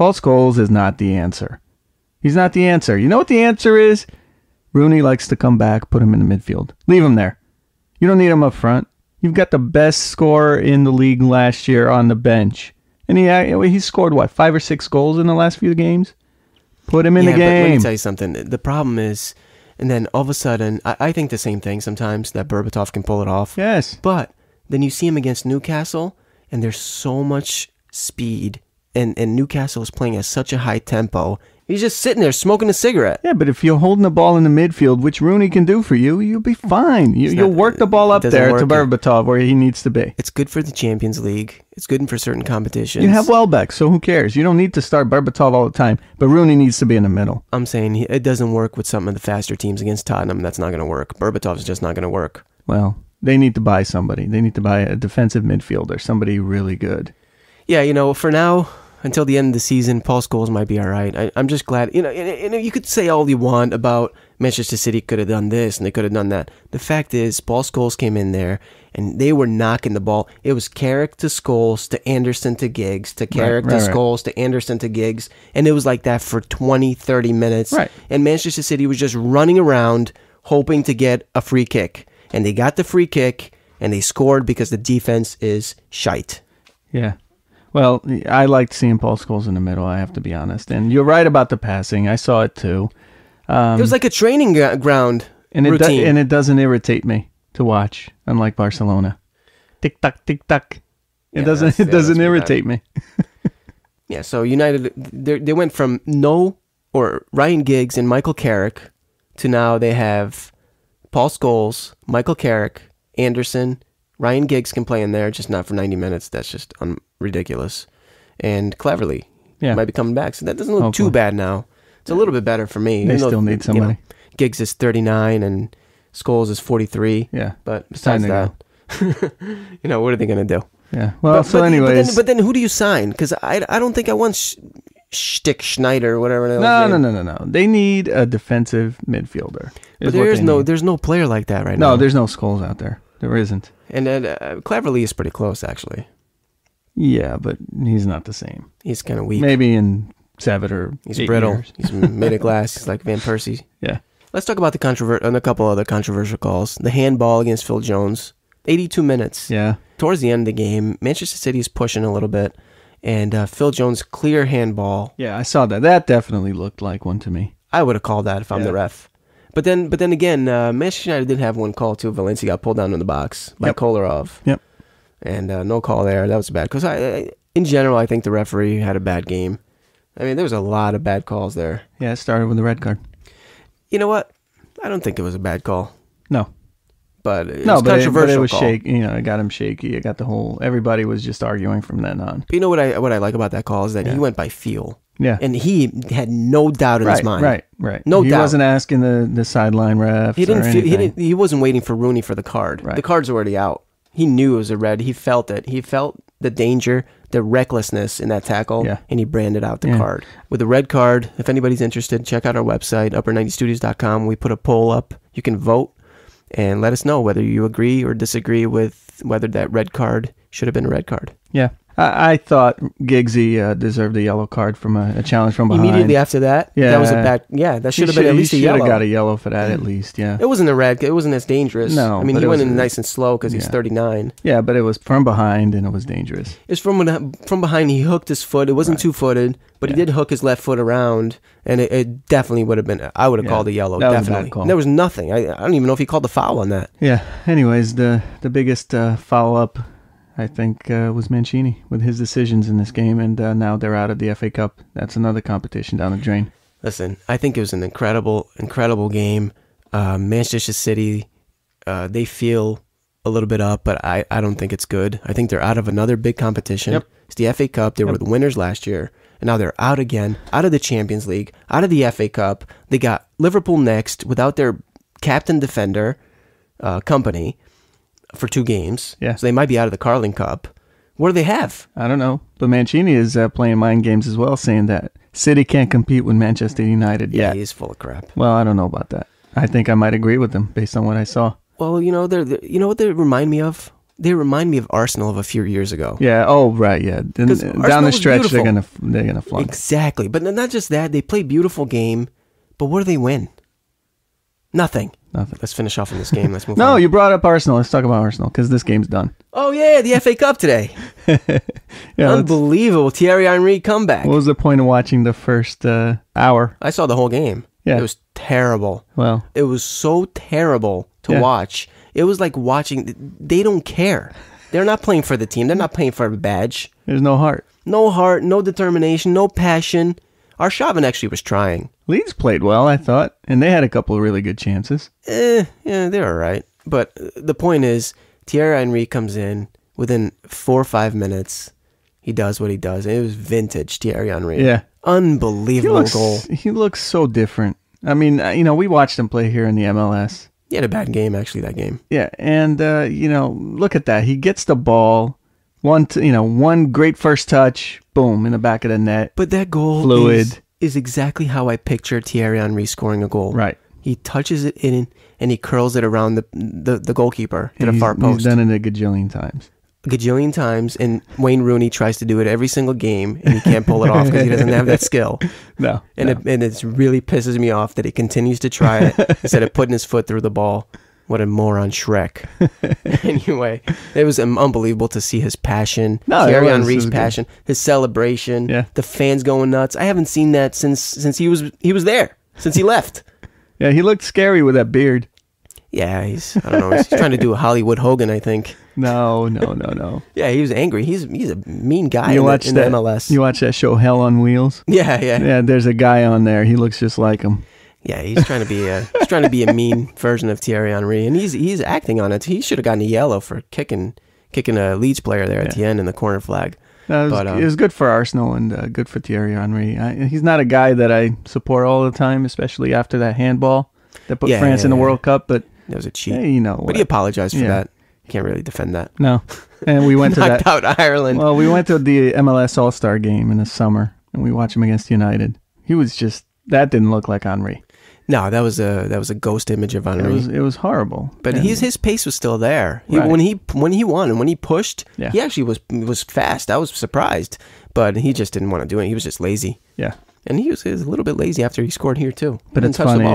Paul Scholes is not the answer. He's not the answer. You know what the answer is? Rooney likes to come back, put him in the midfield. Leave him there. You don't need him up front. You've got the best scorer in the league last year on the bench. And he scored, 5 or 6 goals in the last few games? Put him in the game. But let me tell you something. The problem is, and then all of a sudden, I think the same thing sometimes, that Berbatov can pull it off. Yes. But then you see him against Newcastle, and there's so much speed, and Newcastle is playing at such a high tempo. He's just sitting there smoking a cigarette. Yeah, but if you're holding the ball in the midfield, which Rooney can do for you, you'll be fine. You'll work the ball up there to Berbatov where he needs to be. It's good for the Champions League. It's good for certain competitions. You have Welbeck, so who cares? You don't need to start Berbatov all the time, but Rooney needs to be in the middle. I'm saying it doesn't work with some of the faster teams against Tottenham. That's not going to work. Berbatov's just not going to work. Well, they need to buy somebody. They need to buy a defensive midfielder, somebody really good. Yeah, for now, until the end of the season, Paul Scholes might be all right. I'm just glad. And you could say all you want about Manchester City could have done this and they could have done that. The fact is, Paul Scholes came in there and they were knocking the ball. It was Carrick to Scholes to Anderson to Giggs to Carrick to Scholes to Anderson to Giggs. And it was like that for 20, 30 minutes. Right. And Manchester City was just running around hoping to get a free kick. And they got the free kick and they scored because the defense is shite. Yeah. Well, I liked seeing Paul Scholes in the middle, I have to be honest. And you're right about the passing. I saw it too. It was like a training ground routine. And it doesn't irritate me to watch, unlike Barcelona. Tick-tock, tick-tock. It doesn't irritate me. Yeah, so United, they went from Ryan Giggs and Michael Carrick to now they have Paul Scholes, Michael Carrick, Anderson. Ryan Giggs can play in there, just not for 90 minutes. That's just ridiculous. And Cleverly might be coming back. So that doesn't look too bad now. It's a little bit better for me. They still need somebody. Giggs is 39 and Scholes is 43. Yeah. But besides that, what are they going to do? Yeah. Well, anyways. But then who do you sign? Because I don't think I want Stick Schneider or whatever. No. They need a defensive midfielder. But there's no player like that right now. No, there's no Scholes out there. There isn't. And then Cleverly is pretty close, actually. Yeah, but he's not the same. He's kind of weak. Maybe in 7 or 8 He's brittle. years. He's made of glass. He's like Van Persie. Yeah. Let's talk about a couple other controversial calls. The handball against Phil Jones. 82 minutes. Yeah. Towards the end of the game, Manchester City is pushing a little bit. And Phil Jones, clear handball. Yeah, I saw that. That definitely looked like one to me. I would have called that if I'm the ref. But then again, Manchester United did have one call too. Valencia got pulled down in the box by Kolarov. Yep. And no call there. That was bad. Because in general, I think the referee had a bad game. I mean, there was a lot of bad calls there. Yeah, it started with the red card. You know what? I don't think it was a bad call. No. But it was controversial. But it was shaky. It got him shaky. It got everybody was just arguing from then on. But you know what I like about that call is that he went by feel. Yeah. And he had no doubt in his mind. Right. No doubt. He wasn't asking the sideline refs. He wasn't waiting for Rooney for the card. Right. The card's already out. He knew it was a red. He felt it. He felt the danger, the recklessness in that tackle, and he branded out the card. With the red card, if anybody's interested, check out our website, upper90studios.com. We put a poll up. You can vote and let us know whether you agree or disagree with whether that red card should have been a red card. Yeah. I thought Giggsy deserved a yellow card from a challenge from behind. Immediately after that, that was a bad. Yeah, that should have been at least a yellow. He should have got a yellow for that at least. Yeah, it wasn't a red. It wasn't as dangerous. No, I mean he went in nice and slow because he's 39. Yeah, but it was from behind and it was dangerous. It's from behind. He hooked his foot. It wasn't 2-footed, but he did hook his left foot around, and it definitely would have been. I would have called a yellow. That definitely. Was a bad call. There was nothing. I don't even know if he called the foul on that. Yeah. Anyways, the biggest follow up, I think, was Mancini with his decisions in this game, and now they're out of the FA Cup. That's another competition down the drain. Listen, I think it was an incredible game. Manchester City, they feel a little bit up, but I don't think it's good. I think they're out of another big competition. Yep. It's the FA Cup. They were the winners last year, and now they're out again, out of the Champions League, out of the FA Cup. They got Liverpool next without their captain defender, Company, for 2 games. Yeah. So they might be out of the Carling Cup. What do they have? I don't know. But Mancini is playing mind games as well, saying that City can't compete with Manchester United yet. Yeah, he's full of crap. Well, I don't know about that. I think I might agree with him based on what I saw. Well, you know what they remind me of? They remind me of Arsenal of a few years ago. Yeah. Oh, right. Yeah. Down Arsenal the was stretch, beautiful. they're gonna flunk. Exactly. But not just that, they play beautiful game. But what do they win? Nothing. Let's finish off in this game. Let's move on. No, you brought up Arsenal. Let's talk about Arsenal because this game's done. Oh, yeah, the FA Cup today. Yeah, Unbelievable. Thierry Henry comeback. what was the point of watching the first hour? I saw the whole game. Yeah. It was terrible. Well, It was so terrible to watch. It was like watching. They don't care. They're not playing for the team. They're not playing for a badge. there's no heart. No heart, no determination, no passion. Arshavin actually was trying. Leeds played well, I thought, and they had a couple of really good chances. Yeah, they're all right. But the point is, Thierry Henry comes in within 4 or 5 minutes. He does what he does. And it was vintage Thierry Henry. Yeah. Unbelievable goal. He looks so different. I mean, we watched him play here in the MLS. He had a bad game, actually, that game. Yeah, and look at that. He gets the ball, one great first touch, boom, in the back of the net. But that goal Fluid. is exactly how I picture Thierry Henry scoring a goal. Right. He touches it in and he curls it around the goalkeeper to the far post. He's done it a gajillion times. A gajillion times, and Wayne Rooney tries to do it every single game, and he can't pull it off because he doesn't have that skill. No. And it really pisses me off that he continues to try it instead of putting his foot through the ball. What a moron, Shrek. Anyway, it was unbelievable to see his passion, Thierry Henry's passion, his celebration, the fans going nuts. I haven't seen that since he was there, since he left. Yeah, he looked scary with that beard. Yeah, he's trying to do a Hollywood Hogan, I think. No. Yeah, he was angry. He's a mean guy You in watch the that MLS. You watch that show Hell on Wheels? Yeah. Yeah, there's a guy on there. He looks just like him. Yeah, he's trying to be a mean version of Thierry Henry, and he's acting on it. He should have gotten a yellow for kicking a Leeds player there at the end in the corner flag. No, it was good for Arsenal and good for Thierry Henry. He's not a guy that I support all the time, especially after that handball that put France in the World Cup. But that was a cheat. Hey, but he apologized for that. Can't really defend that. No, and we went to knocked out Ireland. Well, we went to the MLS All-Star game in the summer, and we watched him against United. He was that didn't look like Henry. No, that was a ghost image of Henry. It was horrible. But his pace was still there. Right. When he won and when he pushed, he actually was fast. I was surprised, but he just didn't want to do it. He was just lazy. Yeah. And he was a little bit lazy after he scored here too. But it's funny.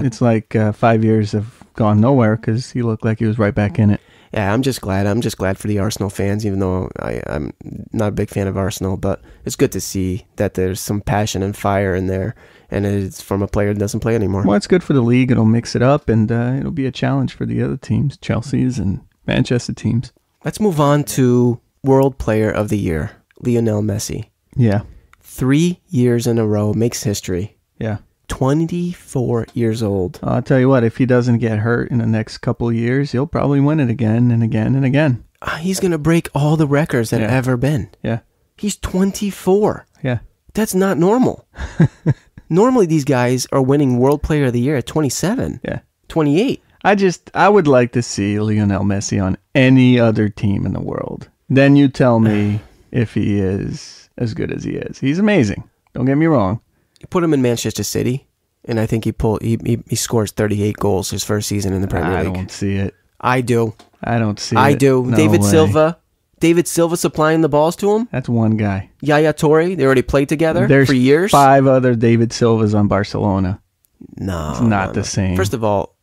It's like 5 years have gone nowhere because he looked like he was right back in it. Yeah, I'm just glad. I'm just glad for the Arsenal fans, even though I'm not a big fan of Arsenal. But it's good to see that there's some passion and fire in there, and it's from a player that doesn't play anymore. Well, it's good for the league. It'll mix it up, and it'll be a challenge for the other teams, Chelsea's and Manchester teams. Let's move on to World Player of the Year, Lionel Messi. Yeah. 3 years in a row, makes history. Yeah. 24 years old. I'll tell you what, if he doesn't get hurt in the next couple of years, he'll probably win it again and again and again. He's going to break all the records that have ever been. Yeah. He's 24. Yeah. That's not normal. Normally, these guys are winning World Player of the Year at 27. Yeah. 28. I would like to see Lionel Messi on any other team in the world. Then you tell me if he is as good as he is. He's amazing. Don't get me wrong. You put him in Manchester City, and I think he scores 38 goals his first season in the Premier League. I don't see it. I do. I don't see it. I do. No David way. Silva supplying the balls to him. That's one guy. Yaya Toure, they already played together for years. There's 5 other David Silvas on Barcelona. No. It's not the same. First of all,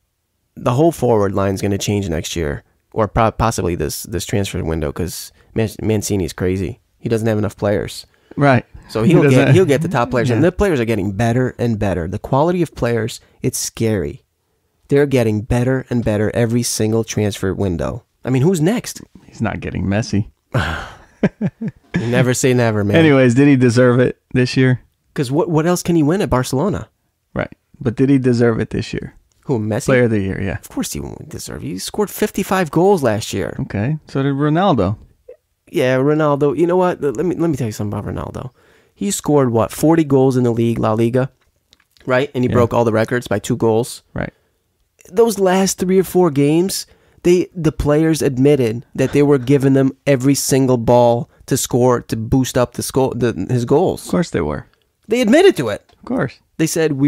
the whole forward line is going to change next year, or possibly this transfer window, because Mancini's crazy. He doesn't have enough players. Right. So he'll get the top players, and the players are getting better and better. The quality of players, it's scary. They're getting better and better every single transfer window. I mean, who's next? He's not getting Messi. You never say never, man. Anyways, did he deserve it this year? Because what else can he win at Barcelona? Right. But did he deserve it this year? Who, Messi? Player of the Year, yeah. Of course he won't deserve it. He scored 55 goals last year. Okay. So did Ronaldo. Yeah, Ronaldo. You know what? Let me tell you something about Ronaldo. He scored, 40 goals in the league, La Liga, right? And he broke all the records by 2 goals. Right. Those last 3 or 4 games, the players admitted that they were giving them every single ball to score, to boost up his goals. Of course they were. They admitted to it. Of course. They said,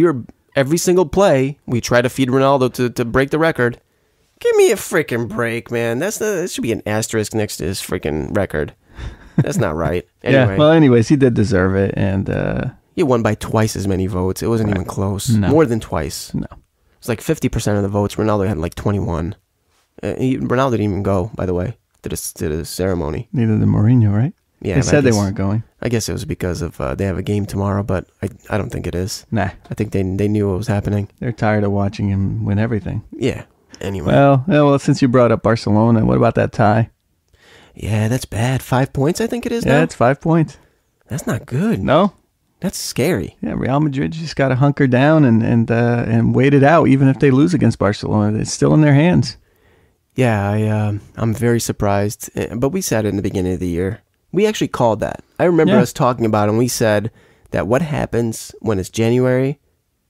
every single play, we try to feed Ronaldo to break the record. Give me a freaking break, man. That should be an asterisk next to his freaking record. That's not right. Anyway. Yeah, well, anyways, he did deserve it, and he won by twice as many votes. It wasn't even close. No. More than twice. No. It's like 50% of the votes. Ronaldo had like 21. Ronaldo didn't even go, by the way, to the ceremony. Neither did Mourinho, right? Yeah, they said they weren't going. I guess it was because of they have a game tomorrow, but I don't think it is. Nah. I think they knew what was happening. They're tired of watching him win everything. Yeah. Anyway. Well, since you brought up Barcelona, what about that tie? Yeah, that's bad. 5 points, I think it is now? Yeah, it's 5 points. That's not good. No? That's scary. Yeah, Real Madrid just got to hunker down and wait it out. Even if they lose against Barcelona, it's still in their hands. Yeah, I'm very surprised. But we said it in the beginning of the year. We actually called that. I remember us talking about it, and we said that what happens when it's January,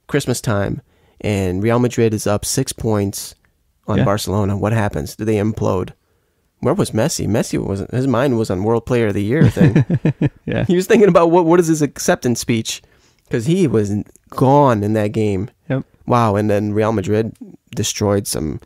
Christmas time, and Real Madrid is up 6 points on Barcelona. What happens? Do they implode? Where was Messi? His mind was on World Player of the Year thing. Yeah. He was thinking about what is his acceptance speech, because he was gone in that game. Yep. Wow, and then Real Madrid destroyed some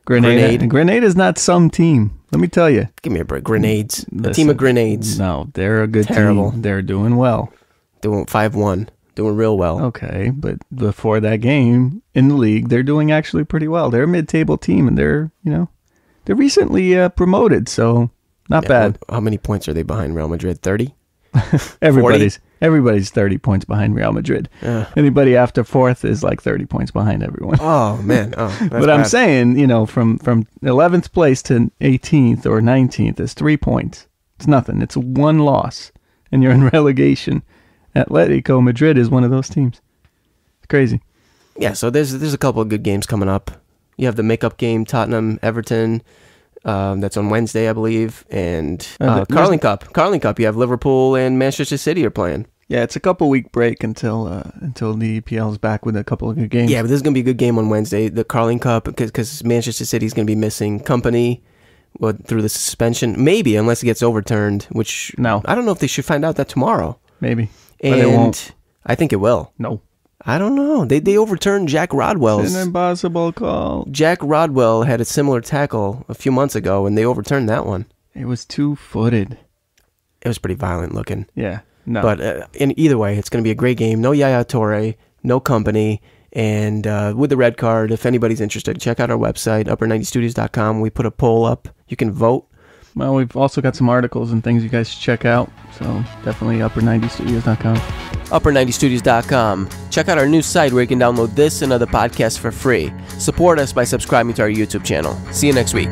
Grenade. Grenade is not some team. Let me tell you. Give me a break. Grenades. A team of grenades. No, they're a good Terrible. team. They're doing well. Doing 5-1. Doing real well. Okay, but before that game in the league, they're doing actually pretty well. They're a mid-table team, and they're recently promoted, so not bad. How many points are they behind Real Madrid? 30? Everybody's 30 points behind Real Madrid. Anybody after fourth is like 30 points behind everyone. Oh, man. Oh, that's but bad. I'm saying, from 11th place to 18th or 19th is 3 points. It's nothing. It's one loss, and you're in relegation. Atletico Madrid is one of those teams. It's crazy. Yeah, so there's a couple of good games coming up. You have the makeup game, Tottenham, Everton. That's on Wednesday, I believe. And Carling Cup, you have Liverpool and Manchester City are playing. Yeah, it's a couple-week break until the EPL is back with a couple of good games. Yeah, but this is going to be a good game on Wednesday, the Carling Cup, because Manchester City is going to be missing company through the suspension. Maybe, unless it gets overturned, which No. I don't know if they should find out that tomorrow. Maybe. And but it won't. I think it will. No. I don't know. They overturned Jack Rodwell's. It's an impossible call. Jack Rodwell had a similar tackle a few months ago, and they overturned that one. It was 2-footed. It was pretty violent looking. Yeah. No. But in either way, it's going to be a great game. No Yaya Toure, no company, and with the red card, if anybody's interested, check out our website, upper90studios.com. We put a poll up. You can vote. Well, we've also got some articles and things you guys should check out. So definitely upper90studios.com. Upper90studios.com. Check out our new site where you can download this and other podcasts for free. Support us by subscribing to our YouTube channel. See you next week.